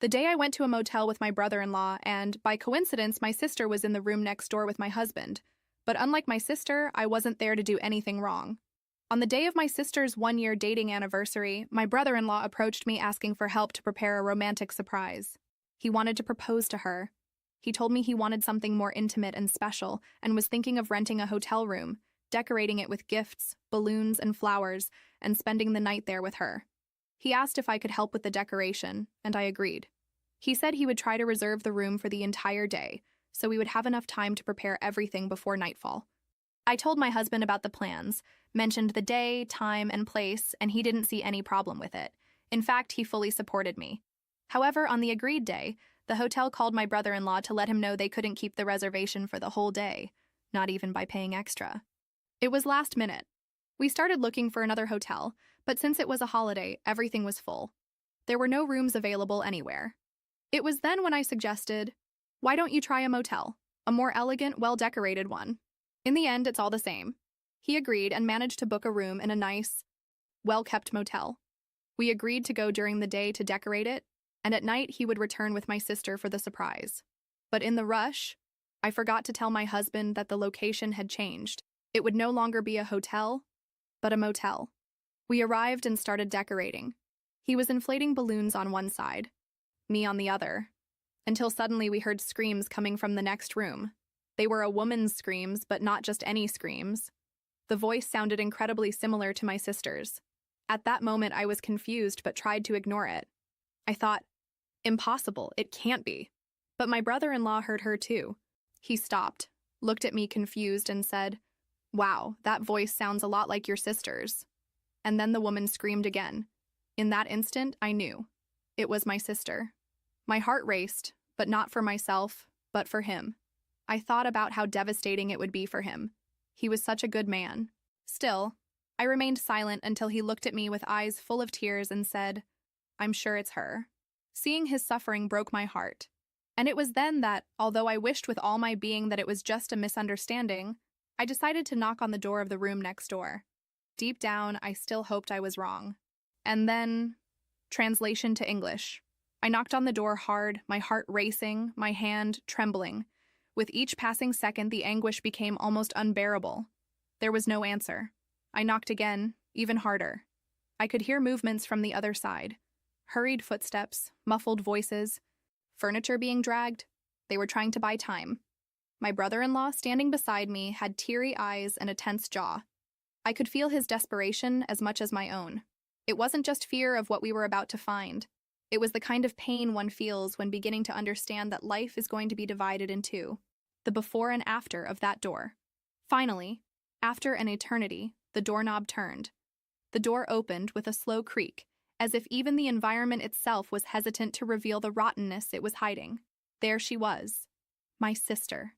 The day I went to a motel with my brother-in-law, and by coincidence, my sister was in the room next door with my husband. But unlike my sister, I wasn't there to do anything wrong. On the day of my sister's one-year dating anniversary, my brother-in-law approached me asking for help to prepare a romantic surprise. He wanted to propose to her. He told me he wanted something more intimate and special and was thinking of renting a hotel room, decorating it with gifts, balloons, and flowers, and spending the night there with her. He asked if I could help with the decoration, and I agreed. He said he would try to reserve the room for the entire day, so we would have enough time to prepare everything before nightfall. I told my husband about the plans, mentioned the day, time, and place, and he didn't see any problem with it. In fact, he fully supported me. However, on the agreed day, the hotel called my brother-in-law to let him know they couldn't keep the reservation for the whole day, not even by paying extra. It was last minute. We started looking for another hotel, but since it was a holiday, everything was full. There were no rooms available anywhere. It was then when I suggested, why don't you try a motel? A more elegant, well-decorated one. In the end, it's all the same. He agreed and managed to book a room in a nice, well-kept motel. We agreed to go during the day to decorate it, and at night he would return with my sister for the surprise. But in the rush, I forgot to tell my husband that the location had changed. It would no longer be a hotel, but a motel. We arrived and started decorating. He was inflating balloons on one side, me on the other, until suddenly we heard screams coming from the next room. They were a woman's screams, but not just any screams. The voice sounded incredibly similar to my sister's. At that moment, I was confused but tried to ignore it. I thought, impossible, it can't be. But my brother-in-law heard her too. He stopped, looked at me confused, and said, "Wow, that voice sounds a lot like your sister's." And then the woman screamed again. In that instant, I knew. It was my sister. My heart raced, but not for myself, but for him. I thought about how devastating it would be for him. He was such a good man. Still, I remained silent until he looked at me with eyes full of tears and said, "I'm sure it's her." Seeing his suffering broke my heart. And it was then that, although I wished with all my being that it was just a misunderstanding, I decided to knock on the door of the room next door. Deep down, I still hoped I was wrong. And then, translation to English. I knocked on the door hard, my heart racing, my hand trembling. With each passing second, the anguish became almost unbearable. There was no answer. I knocked again, even harder. I could hear movements from the other side. Hurried footsteps, muffled voices, furniture being dragged. They were trying to buy time. My brother-in-law, standing beside me, had teary eyes and a tense jaw. I could feel his desperation as much as my own. It wasn't just fear of what we were about to find. It was the kind of pain one feels when beginning to understand that life is going to be divided in two. The before and after of that door. Finally, after an eternity, the doorknob turned. The door opened with a slow creak, as if even the environment itself was hesitant to reveal the rottenness it was hiding. There she was, my sister,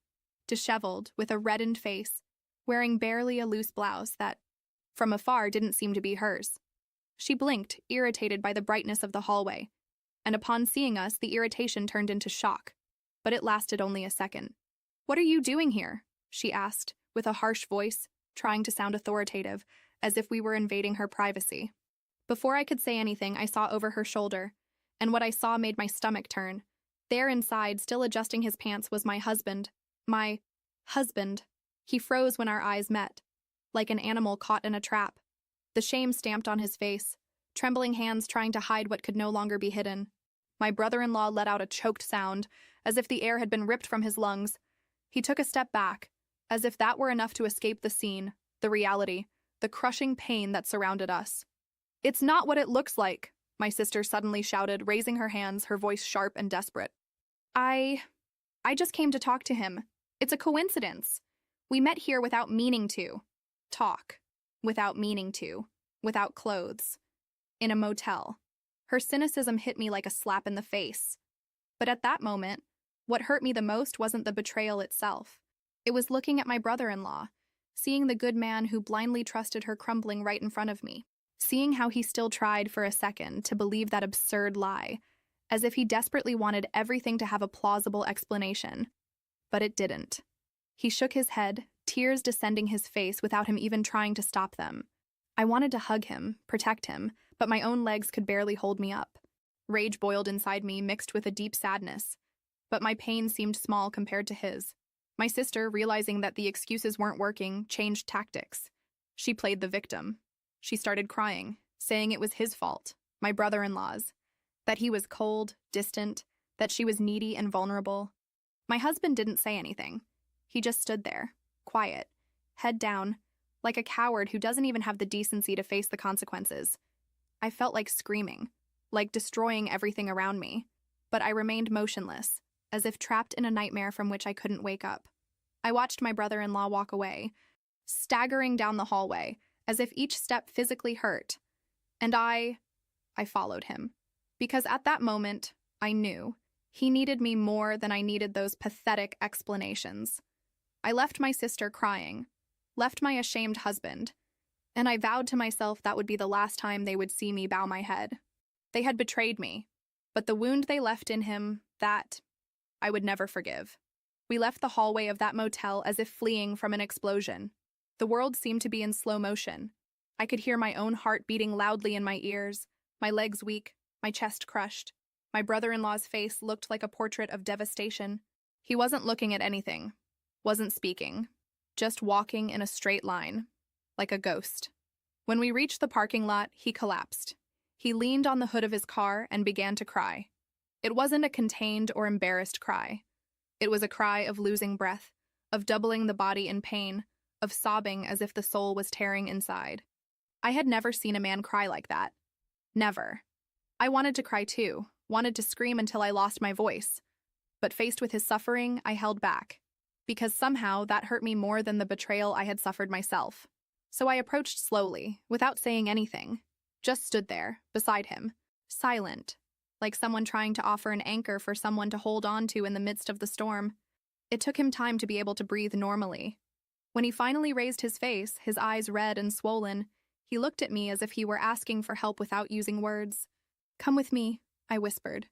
disheveled, with a reddened face, wearing barely a loose blouse that, from afar, didn't seem to be hers. She blinked, irritated by the brightness of the hallway, and upon seeing us, the irritation turned into shock. But it lasted only a second. "What are you doing here?" she asked, with a harsh voice, trying to sound authoritative, as if we were invading her privacy. Before I could say anything, I saw over her shoulder, and what I saw made my stomach turn. There inside, still adjusting his pants, was my husband. My husband. He froze when our eyes met, like an animal caught in a trap. The shame stamped on his face, trembling hands trying to hide what could no longer be hidden. My brother-in-law let out a choked sound, as if the air had been ripped from his lungs. He took a step back, as if that were enough to escape the scene, the reality, the crushing pain that surrounded us. "It's not what it looks like," my sister suddenly shouted, raising her hands, her voice sharp and desperate. I just came to talk to him. It's a coincidence. We met here without meaning to. Talk. Without meaning to. Without clothes. In a motel. Her cynicism hit me like a slap in the face. But at that moment, what hurt me the most wasn't the betrayal itself. It was looking at my brother-in-law, seeing the good man who blindly trusted her crumbling right in front of me, seeing how he still tried for a second to believe that absurd lie, as if he desperately wanted everything to have a plausible explanation. But it didn't. He shook his head, tears descending his face without him even trying to stop them. I wanted to hug him, protect him, but my own legs could barely hold me up. Rage boiled inside me, mixed with a deep sadness. But my pain seemed small compared to his. My sister, realizing that the excuses weren't working, changed tactics. She played the victim. She started crying, saying it was his fault, my brother-in-law's, that he was cold, distant, that she was needy and vulnerable. My husband didn't say anything. He just stood there, quiet, head down, like a coward who doesn't even have the decency to face the consequences. I felt like screaming, like destroying everything around me, but I remained motionless, as if trapped in a nightmare from which I couldn't wake up. I watched my brother-in-law walk away, staggering down the hallway, as if each step physically hurt. And I followed him. Because at that moment, I knew he needed me more than I needed those pathetic explanations. I left my sister crying, left my ashamed husband, and I vowed to myself that would be the last time they would see me bow my head. They had betrayed me, but the wound they left in him, that I would never forgive. We left the hallway of that motel as if fleeing from an explosion. The world seemed to be in slow motion. I could hear my own heart beating loudly in my ears, my legs weak, my chest crushed. My brother-in-law's face looked like a portrait of devastation. He wasn't looking at anything, wasn't speaking, just walking in a straight line, like a ghost. When we reached the parking lot, he collapsed. He leaned on the hood of his car and began to cry. It wasn't a contained or embarrassed cry. It was a cry of losing breath, of doubling the body in pain, of sobbing as if the soul was tearing inside. I had never seen a man cry like that. Never. I wanted to cry too, wanted to scream until I lost my voice. But faced with his suffering, I held back, because somehow that hurt me more than the betrayal I had suffered myself. So I approached slowly, without saying anything, just stood there, beside him, silent, like someone trying to offer an anchor for someone to hold on to in the midst of the storm. It took him time to be able to breathe normally. When he finally raised his face, his eyes red and swollen, he looked at me as if he were asking for help without using words. "Come with me," I whispered.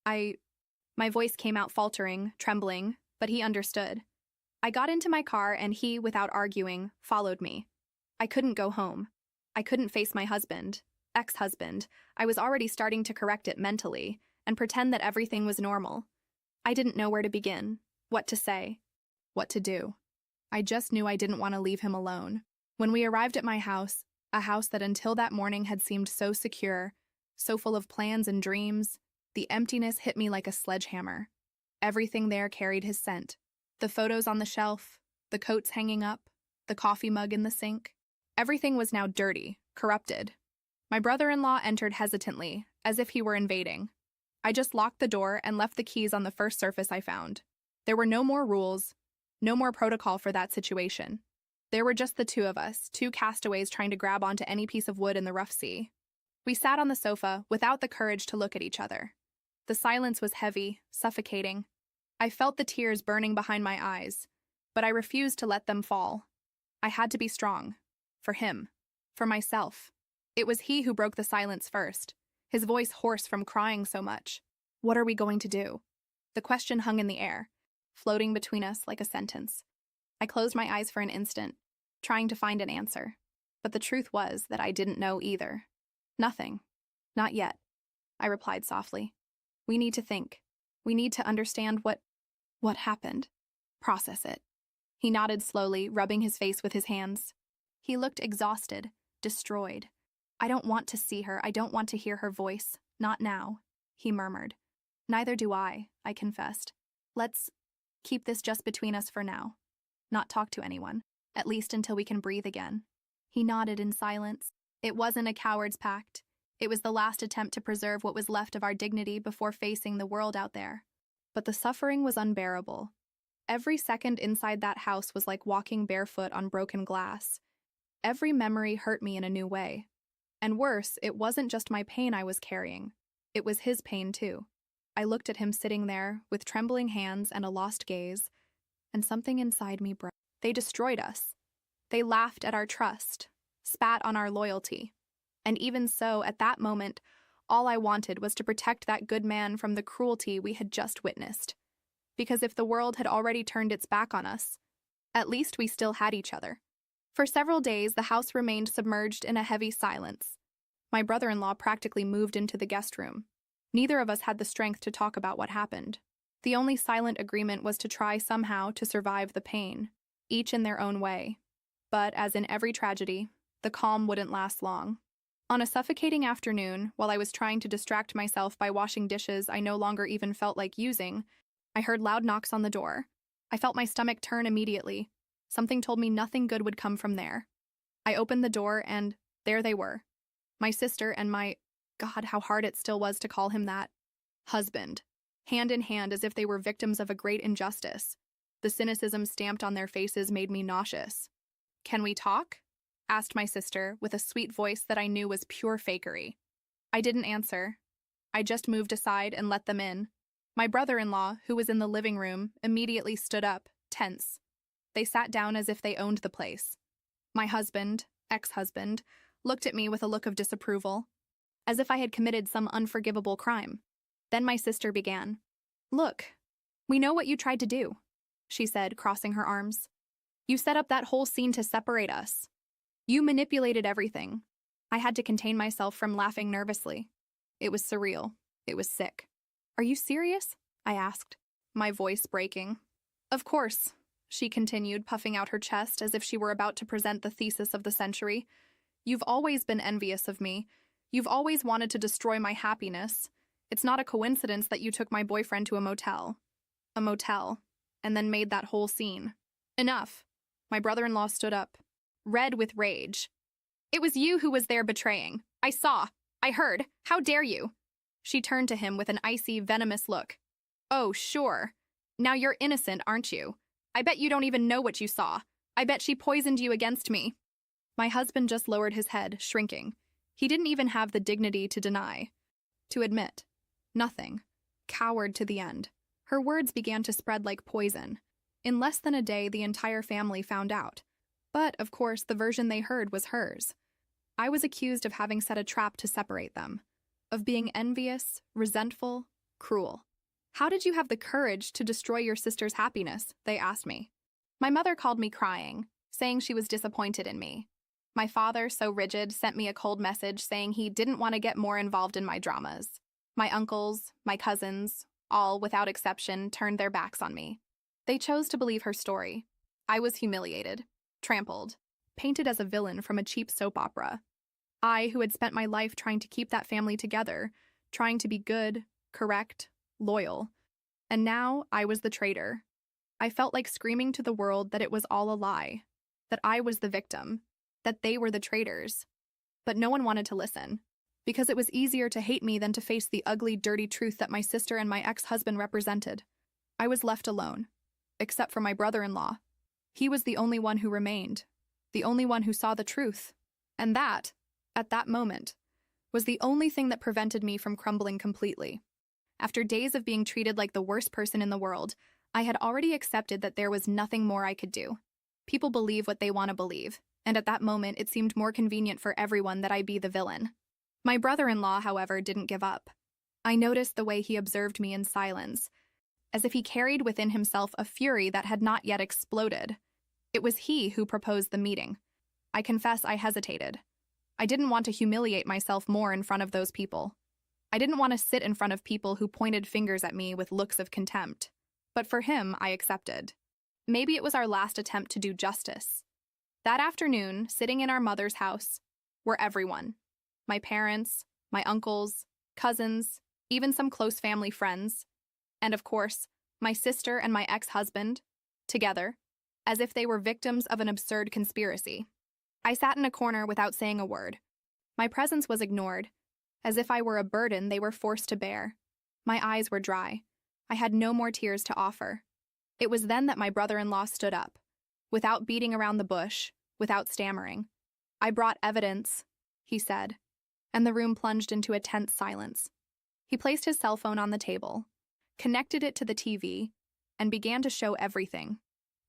My voice came out faltering, trembling, but he understood. I got into my car and he, without arguing, followed me. I couldn't go home. I couldn't face my husband, ex-husband. I was already starting to correct it mentally and pretend that everything was normal. I didn't know where to begin, what to say, what to do. I just knew I didn't want to leave him alone. When we arrived at my house, a house that until that morning had seemed so secure, so full of plans and dreams, the emptiness hit me like a sledgehammer. Everything there carried his scent. The photos on the shelf, the coats hanging up, the coffee mug in the sink. Everything was now dirty, corrupted. My brother-in-law entered hesitantly, as if he were invading. I just locked the door and left the keys on the first surface I found. There were no more rules, no more protocol for that situation. There were just the two of us, two castaways trying to grab onto any piece of wood in the rough sea. We sat on the sofa, without the courage to look at each other. The silence was heavy, suffocating. I felt the tears burning behind my eyes, but I refused to let them fall. I had to be strong. For him. For myself. It was he who broke the silence first, his voice hoarse from crying so much. "What are we going to do?" The question hung in the air, floating between us like a sentence. I closed my eyes for an instant, trying to find an answer. But the truth was that I didn't know either. "Nothing. Not yet," I replied softly. "We need to think. We need to understand what happened. Process it." He nodded slowly, rubbing his face with his hands. He looked exhausted, destroyed. "I don't want to see her. I don't want to hear her voice. Not now," he murmured. "Neither do I confessed. "Let's keep this just between us for now. Not talk to anyone, at least until we can breathe again." He nodded in silence. It wasn't a coward's pact. It was the last attempt to preserve what was left of our dignity before facing the world out there. But the suffering was unbearable. Every second inside that house was like walking barefoot on broken glass. Every memory hurt me in a new way. And worse, it wasn't just my pain I was carrying. It was his pain too. I looked at him sitting there, with trembling hands and a lost gaze, and something inside me broke. They destroyed us. They laughed at our trust, spat on our loyalty. And even so, at that moment, all I wanted was to protect that good man from the cruelty we had just witnessed. Because if the world had already turned its back on us, at least we still had each other. For several days, the house remained submerged in a heavy silence. My brother-in-law practically moved into the guest room. Neither of us had the strength to talk about what happened. The only silent agreement was to try somehow to survive the pain, each in their own way. But, as in every tragedy, the calm wouldn't last long. On a suffocating afternoon, while I was trying to distract myself by washing dishes I no longer even felt like using, I heard loud knocks on the door. I felt my stomach turn immediately. Something told me nothing good would come from there. I opened the door and there they were. My sister and my, God, how hard it still was to call him that, husband, hand in hand as if they were victims of a great injustice. The cynicism stamped on their faces made me nauseous. "Can we talk?" asked my sister with a sweet voice that I knew was pure fakery. I didn't answer. I just moved aside and let them in. My brother-in-law, who was in the living room, immediately stood up, tense. They sat down as if they owned the place. My husband, ex-husband, looked at me with a look of disapproval, as if I had committed some unforgivable crime. Then my sister began. "Look, we know what you tried to do," she said, crossing her arms. "You set up that whole scene to separate us. You manipulated everything." I had to contain myself from laughing nervously. It was surreal. It was sick. "Are you serious?" I asked, my voice breaking. "Of course," she continued, puffing out her chest as if she were about to present the thesis of the century. "You've always been envious of me. You've always wanted to destroy my happiness. It's not a coincidence that you took my boyfriend to a motel, and then made that whole scene." "Enough." My brother-in-law stood up, red with rage. "It was you who was there betraying. I saw. I heard. How dare you?" She turned to him with an icy, venomous look. "Oh, sure. Now you're innocent, aren't you? I bet you don't even know what you saw. I bet she poisoned you against me." My husband just lowered his head, shrinking. He didn't even have the dignity to deny, to admit. Nothing. Coward to the end. Her words began to spread like poison. In less than a day, the entire family found out. But, of course, the version they heard was hers. I was accused of having set a trap to separate them, of being envious, resentful, cruel. "How did you have the courage to destroy your sister's happiness?" they asked me. My mother called me crying, saying she was disappointed in me. My father, so rigid, sent me a cold message saying he didn't want to get more involved in my dramas. My uncles, my cousins, all, without exception, turned their backs on me. They chose to believe her story. I was humiliated, trampled, painted as a villain from a cheap soap opera. I, who had spent my life trying to keep that family together, trying to be good, correct, loyal. And now I was the traitor. I felt like screaming to the world that it was all a lie, that I was the victim, that they were the traitors. But no one wanted to listen, because it was easier to hate me than to face the ugly, dirty truth that my sister and my ex-husband represented. I was left alone, except for my brother-in-law. He was the only one who remained, the only one who saw the truth. And that, at that moment, was the only thing that prevented me from crumbling completely. After days of being treated like the worst person in the world, I had already accepted that there was nothing more I could do. People believe what they want to believe, and at that moment it seemed more convenient for everyone that I be the villain. My brother-in-law, however, didn't give up. I noticed the way he observed me in silence, as if he carried within himself a fury that had not yet exploded. It was he who proposed the meeting. I confess I hesitated. I didn't want to humiliate myself more in front of those people. I didn't want to sit in front of people who pointed fingers at me with looks of contempt. But for him, I accepted. Maybe it was our last attempt to do justice. That afternoon, sitting in our mother's house, were everyone. My parents, my uncles, cousins, even some close family friends, and of course, my sister and my ex-husband, together, as if they were victims of an absurd conspiracy. I sat in a corner without saying a word. My presence was ignored, as if I were a burden they were forced to bear. My eyes were dry. I had no more tears to offer. It was then that my brother-in-law stood up, without beating around the bush, without stammering. "I brought evidence," he said, and the room plunged into a tense silence. He placed his cell phone on the table, connected it to the TV, and began to show everything.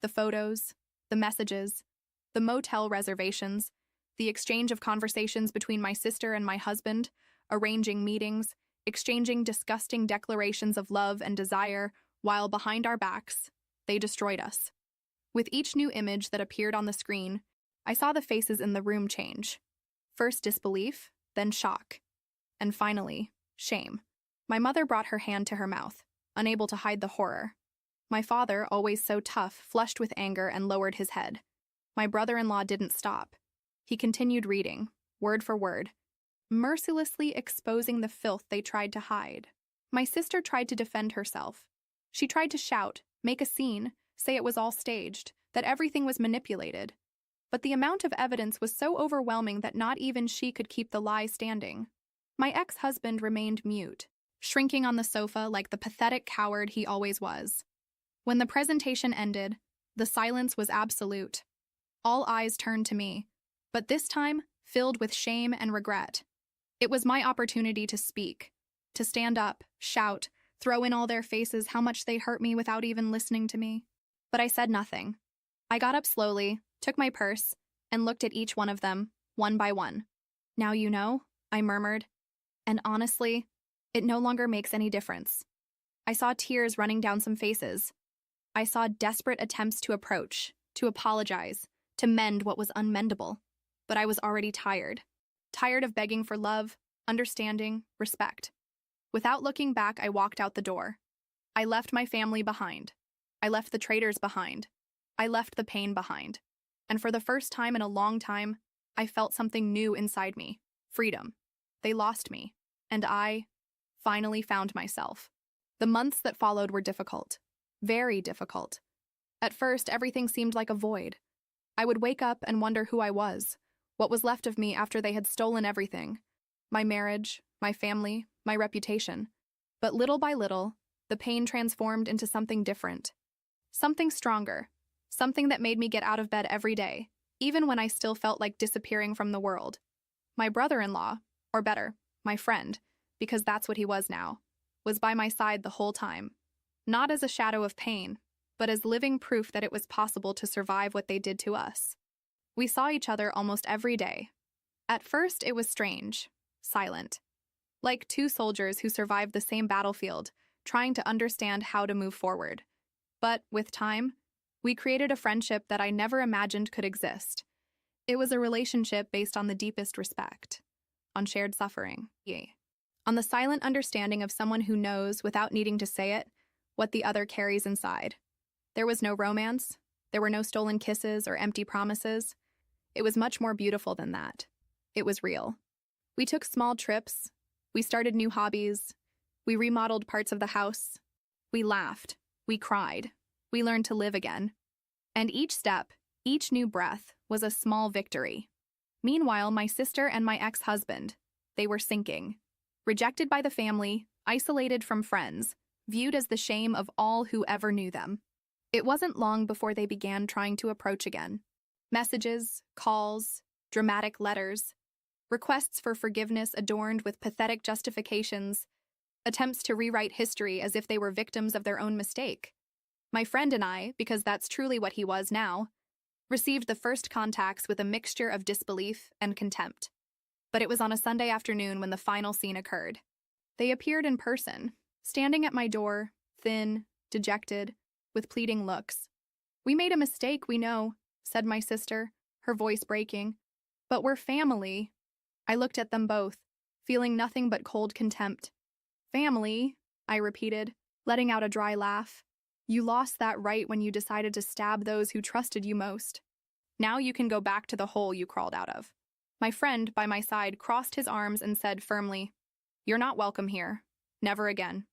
The photos, the messages, the motel reservations, the exchange of conversations between my sister and my husband, arranging meetings, exchanging disgusting declarations of love and desire, while behind our backs, they destroyed us. With each new image that appeared on the screen, I saw the faces in the room change. First disbelief, then shock, and finally, shame. My mother brought her hand to her mouth, unable to hide the horror. My father, always so tough, flushed with anger and lowered his head. My brother-in-law didn't stop. He continued reading, word for word, mercilessly exposing the filth they tried to hide. My sister tried to defend herself. She tried to shout, make a scene, say it was all staged, that everything was manipulated. But the amount of evidence was so overwhelming that not even she could keep the lie standing. My ex-husband remained mute, shrinking on the sofa like the pathetic coward he always was. When the presentation ended, the silence was absolute. All eyes turned to me, but this time filled with shame and regret. It was my opportunity to speak, to stand up, shout, throw in all their faces how much they hurt me without even listening to me. But I said nothing. I got up slowly, took my purse, and looked at each one of them, one by one. "Now you know," I murmured. And honestly, it no longer makes any difference. I saw tears running down some faces. I saw desperate attempts to approach, to apologize, to mend what was unmendable. But I was already tired. Tired of begging for love, understanding, respect. Without looking back, I walked out the door. I left my family behind. I left the traitors behind. I left the pain behind. And for the first time in a long time, I felt something new inside me. Freedom. They lost me. And I finally found myself. The months that followed were difficult. Very difficult. At first, everything seemed like a void. I would wake up and wonder who I was, what was left of me after they had stolen everything. My marriage, my family, my reputation. But little by little, the pain transformed into something different. Something stronger. Something that made me get out of bed every day, even when I still felt like disappearing from the world. My brother-in-law, or better, my friend, because that's what he was now, was by my side the whole time. Not as a shadow of pain, but as living proof that it was possible to survive what they did to us. We saw each other almost every day. At first, it was strange, silent. Like two soldiers who survived the same battlefield, trying to understand how to move forward. But, with time, we created a friendship that I never imagined could exist. It was a relationship based on the deepest respect, on shared suffering, on the silent understanding of someone who knows, without needing to say it, what the other carries inside. There was no romance, there were no stolen kisses or empty promises. It was much more beautiful than that. It was real. We took small trips, we started new hobbies, we remodeled parts of the house, we laughed, we cried, we learned to live again. And each step, each new breath, was a small victory. Meanwhile, my sister and my ex-husband, they were sinking. Rejected by the family, isolated from friends, viewed as the shame of all who ever knew them. It wasn't long before they began trying to approach again. Messages, calls, dramatic letters, requests for forgiveness adorned with pathetic justifications, attempts to rewrite history as if they were victims of their own mistake. My friend and I, because that's truly what he was now, received the first contacts with a mixture of disbelief and contempt. But it was on a Sunday afternoon when the final scene occurred. They appeared in person, standing at my door, thin, dejected, with pleading looks. "We made a mistake, we know," said my sister, her voice breaking. "But we're family." I looked at them both, feeling nothing but cold contempt. "Family," I repeated, letting out a dry laugh. "You lost that right when you decided to stab those who trusted you most. Now you can go back to the hole you crawled out of." My friend, by my side, crossed his arms and said firmly, "You're not welcome here. Never again."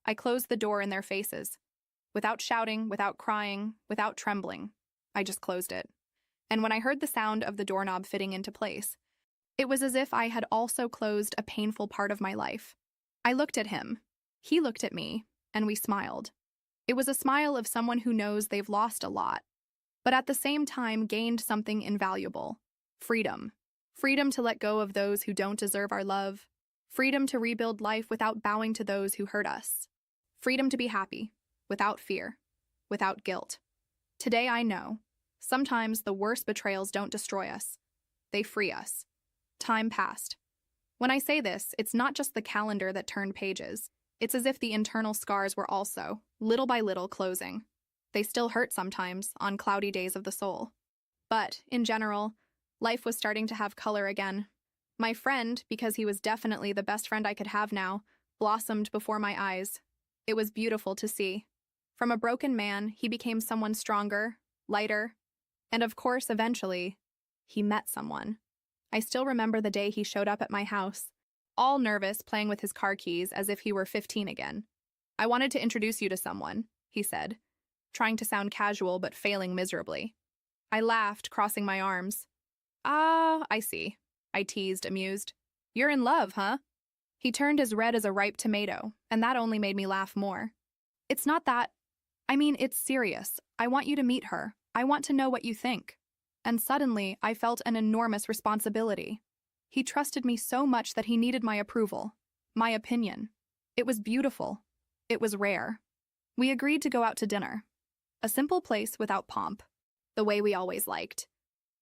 I closed the door in their faces. Without shouting, without crying, without trembling, I just closed it. And when I heard the sound of the doorknob fitting into place, it was as if I had also closed a painful part of my life. I looked at him. He looked at me, and we smiled. It was a smile of someone who knows they've lost a lot, but at the same time gained something invaluable. Freedom. Freedom to let go of those who don't deserve our love. Freedom to rebuild life without bowing to those who hurt us. Freedom to be happy, without fear, without guilt. Today I know, sometimes the worst betrayals don't destroy us. They free us. Time passed. When I say this, it's not just the calendar that turned pages. It's as if the internal scars were also, little by little, closing. They still hurt sometimes, on cloudy days of the soul. But, in general, life was starting to have color again. My friend, because he was definitely the best friend I could have now, blossomed before my eyes. It was beautiful to see. From a broken man, he became someone stronger, lighter, and of course, eventually, he met someone. I still remember the day he showed up at my house, all nervous, playing with his car keys as if he were 15 again. "I wanted to introduce you to someone," he said, trying to sound casual but failing miserably. I laughed, crossing my arms. "Ah, I see," I teased, amused. "You're in love, huh?" He turned as red as a ripe tomato, and that only made me laugh more. "It's not that. I mean, it's serious. I want you to meet her. I want to know what you think." And suddenly, I felt an enormous responsibility. He trusted me so much that he needed my approval, my opinion. It was beautiful. It was rare. We agreed to go out to dinner. A simple place without pomp, the way we always liked.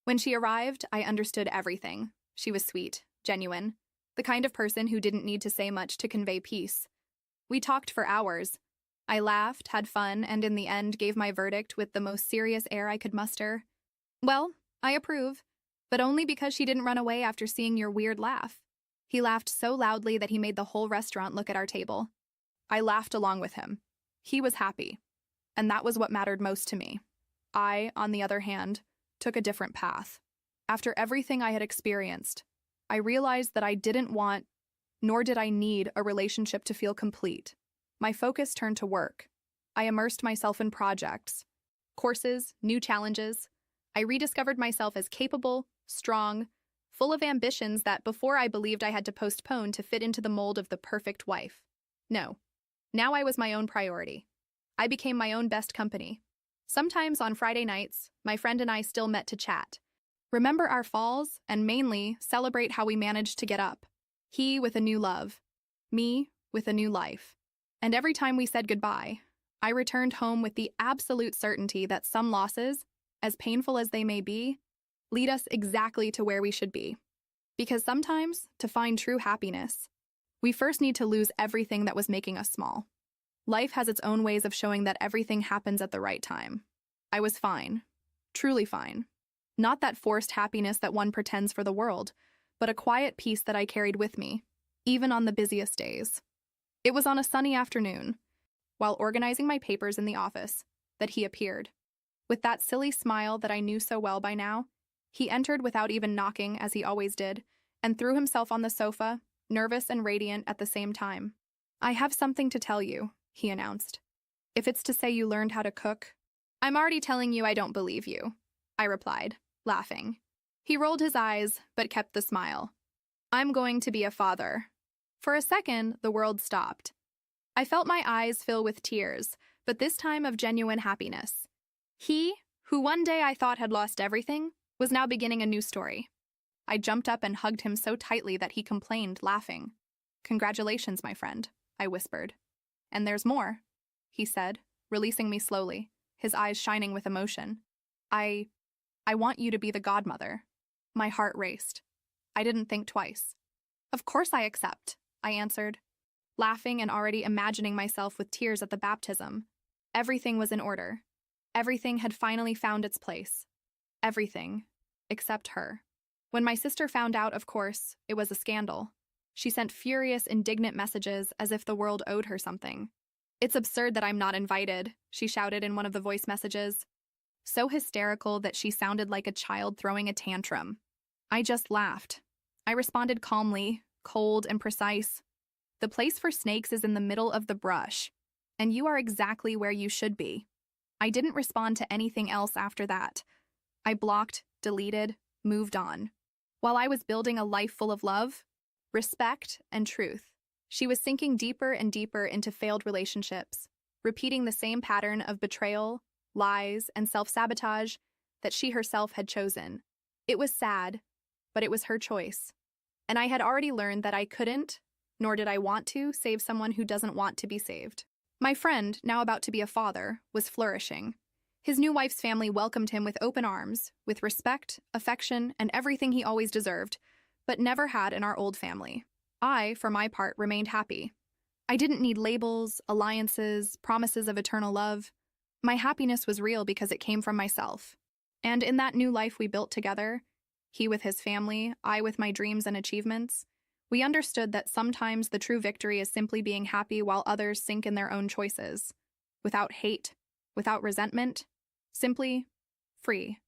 When she arrived, I understood everything. She was sweet, genuine, the kind of person who didn't need to say much to convey peace. We talked for hours. I laughed, had fun, and in the end gave my verdict with the most serious air I could muster. "Well, I approve, but only because she didn't run away after seeing your weird laugh." He laughed so loudly that he made the whole restaurant look at our table. I laughed along with him. He was happy, and that was what mattered most to me. I, on the other hand, took a different path. After everything I had experienced, I realized that I didn't want, nor did I need, a relationship to feel complete. My focus turned to work. I immersed myself in projects, courses, new challenges. I rediscovered myself as capable, strong, full of ambitions that before I believed I had to postpone to fit into the mold of the perfect wife. No. Now I was my own priority. I became my own best company. Sometimes on Friday nights, my friend and I still met to chat, remember our falls, and mainly celebrate how we managed to get up. He with a new love, me with a new life. And every time we said goodbye, I returned home with the absolute certainty that some losses, as painful as they may be, lead us exactly to where we should be. Because sometimes, to find true happiness, we first need to lose everything that was making us small. Life has its own ways of showing that everything happens at the right time. I was fine. Truly fine. Not that forced happiness that one pretends for the world, but a quiet peace that I carried with me, even on the busiest days. It was on a sunny afternoon, while organizing my papers in the office, that he appeared. With that silly smile that I knew so well by now, he entered without even knocking, as he always did, and threw himself on the sofa, nervous and radiant at the same time. "I have something to tell you," he announced. "If it's to say you learned how to cook." "I'm already telling you I don't believe you," I replied, laughing. He rolled his eyes, but kept the smile. "I'm going to be a father." For a second, the world stopped. I felt my eyes fill with tears, but this time of genuine happiness. He, who one day I thought had lost everything, was now beginning a new story. I jumped up and hugged him so tightly that he complained, laughing. "Congratulations, my friend," I whispered. "And there's more," he said, releasing me slowly, his eyes shining with emotion. I want you to be the godmother." My heart raced. I didn't think twice. "Of course I accept," I answered, laughing and already imagining myself with tears at the baptism. Everything was in order. Everything had finally found its place. Everything, except her. When my sister found out, of course, it was a scandal. She sent furious, indignant messages as if the world owed her something. "It's absurd that I'm not invited," she shouted in one of the voice messages. So hysterical that she sounded like a child throwing a tantrum. I just laughed. I responded calmly, cold and precise. "The place for snakes is in the middle of the brush, and you are exactly where you should be." I didn't respond to anything else after that. I blocked, deleted, moved on. While I was building a life full of love, respect, and truth, she was sinking deeper and deeper into failed relationships, repeating the same pattern of betrayal, lies, and self-sabotage that she herself had chosen. It was sad, but it was her choice. And I had already learned that I couldn't, nor did I want to, save someone who doesn't want to be saved. My friend, now about to be a father, was flourishing. His new wife's family welcomed him with open arms, with respect, affection, and everything he always deserved, but never had in our old family. I, for my part, remained happy. I didn't need labels, alliances, promises of eternal love. My happiness was real because it came from myself. And in that new life we built together, he with his family, I with my dreams and achievements, We understood that sometimes the true victory is simply being happy while others sink in their own choices, without hate, without resentment, simply free.